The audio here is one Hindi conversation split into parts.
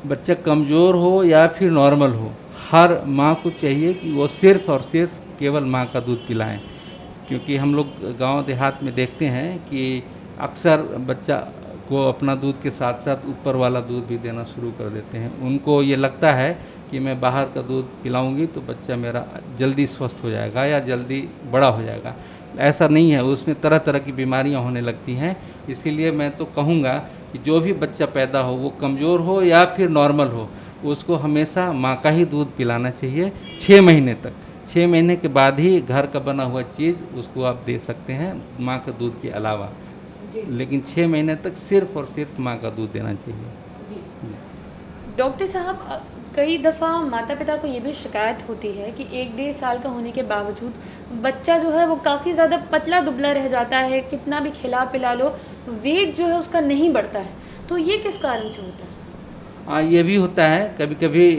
बच्चा कमज़ोर हो या फिर नॉर्मल हो, हर माँ को चाहिए कि वो सिर्फ़ और सिर्फ केवल माँ का दूध पिलाएं। क्योंकि हम लोग गांव देहात में देखते हैं कि अक्सर बच्चा को अपना दूध के साथ साथ ऊपर वाला दूध भी देना शुरू कर देते हैं। उनको ये लगता है कि मैं बाहर का दूध पिलाऊंगी तो बच्चा मेरा जल्दी स्वस्थ हो जाएगा या जल्दी बड़ा हो जाएगा। ऐसा नहीं है, उसमें तरह तरह की बीमारियां होने लगती हैं। इसीलिए मैं तो कहूँगा कि जो भी बच्चा पैदा हो, वो कमज़ोर हो या फिर नॉर्मल हो, उसको हमेशा माँ का ही दूध पिलाना चाहिए 6 महीने तक। 6 महीने के बाद ही घर का बना हुआ चीज़ उसको आप दे सकते हैं माँ के दूध के अलावा, लेकिन 6 महीने तक सिर्फ और सिर्फ माँ का दूध देना चाहिए। डॉक्टर साहब, कई दफ़ा माता पिता को ये भी शिकायत होती है कि 1-1.5 साल का होने के बावजूद बच्चा जो है वो काफ़ी ज़्यादा पतला दुबला रह जाता है, कितना भी खिला पिला लो वेट जो है उसका नहीं बढ़ता है। तो ये किस कारण से होता है? हाँ, ये भी होता है कभी कभी।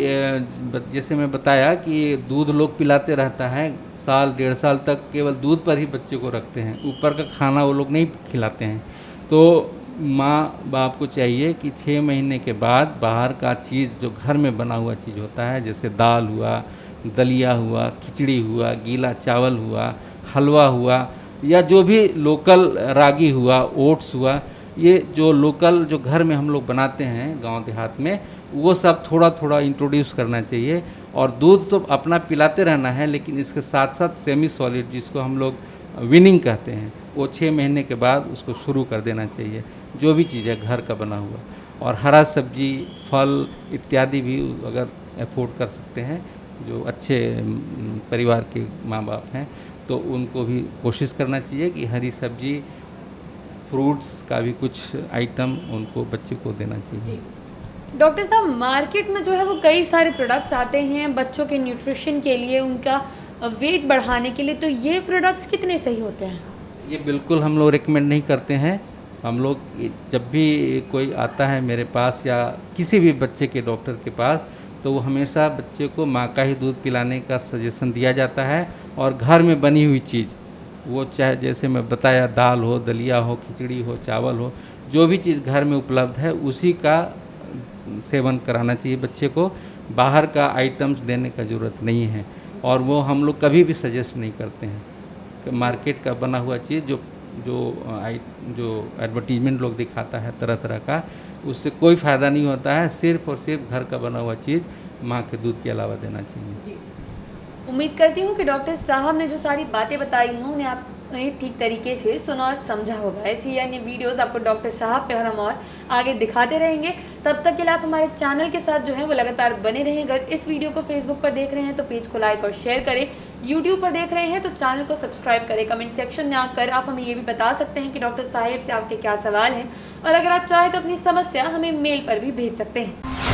जैसे मैं बताया कि दूध लोग पिलाते रहता है, साल 1.5 साल तक केवल दूध पर ही बच्चे को रखते हैं, ऊपर का खाना वो लोग नहीं खिलाते हैं। तो माँ बाप को चाहिए कि 6 महीने के बाद बाहर का चीज़, जो घर में बना हुआ चीज़ होता है, जैसे दाल हुआ, दलिया हुआ, खिचड़ी हुआ, गीला चावल हुआ, हलवा हुआ, या जो भी लोकल रागी हुआ, ओट्स हुआ, ये जो लोकल जो घर में हम लोग बनाते हैं गांव देहात में, वो सब थोड़ा थोड़ा इंट्रोड्यूस करना चाहिए। और दूध तो अपना पिलाते रहना है, लेकिन इसके साथ साथ सेमी सॉलिड, जिसको हम लोग विनिंग कहते हैं, वो 6 महीने के बाद उसको शुरू कर देना चाहिए, जो भी चीज़ है घर का बना हुआ। और हरा सब्जी, फल इत्यादि भी अगर अफोर्ड कर सकते हैं, जो अच्छे परिवार के माँ बाप हैं, तो उनको भी कोशिश करना चाहिए कि हरी सब्जी, फ्रूट्स का भी कुछ आइटम उनको बच्चे को देना चाहिए। डॉक्टर साहब, मार्केट में जो है वो कई सारे प्रोडक्ट्स आते हैं बच्चों के न्यूट्रिशन के लिए, उनका वेट बढ़ाने के लिए, तो ये प्रोडक्ट्स कितने सही होते हैं? ये बिल्कुल हम लोग रिकमेंड नहीं करते हैं। हम लोग जब भी कोई आता है मेरे पास या किसी भी बच्चे के डॉक्टर के पास, तो वो हमेशा बच्चे को माँ का ही दूध पिलाने का सजेशन दिया जाता है। और घर में बनी हुई चीज़, वो चाहे जैसे मैं बताया, दाल हो, दलिया हो, खिचड़ी हो, चावल हो, जो भी चीज़ घर में उपलब्ध है उसी का सेवन कराना चाहिए बच्चे को। बाहर का आइटम्स देने का ज़रूरत नहीं है। और वो हम लोग कभी भी सजेस्ट नहीं करते हैं कि मार्केट का बना हुआ चीज़, जो एडवर्टीजमेंट लोग दिखाता है तरह तरह का, उससे कोई फ़ायदा नहीं होता है। सिर्फ़ और सिर्फ घर का बना हुआ चीज़ माँ के दूध के अलावा देना चाहिए। उम्मीद करती हूँ कि डॉक्टर साहब ने जो सारी बातें बताई हैं उन्हें आपने ठीक तरीके से सुना और समझा होगा। ऐसी अन्य वीडियोस आपको डॉक्टर साहब पे हम और आगे दिखाते रहेंगे। तब तक के लिए आप हमारे चैनल के साथ जो है वो लगातार बने रहें। अगर इस वीडियो को फेसबुक पर देख रहे हैं तो पेज को लाइक और शेयर करें, यूट्यूब पर देख रहे हैं तो चैनल को सब्सक्राइब करें। कमेंट सेक्शन में आकर आप हमें ये भी बता सकते हैं कि डॉक्टर साहब से आपके क्या सवाल हैं, और अगर आप चाहें तो अपनी समस्या हमें मेल पर भी भेज सकते हैं।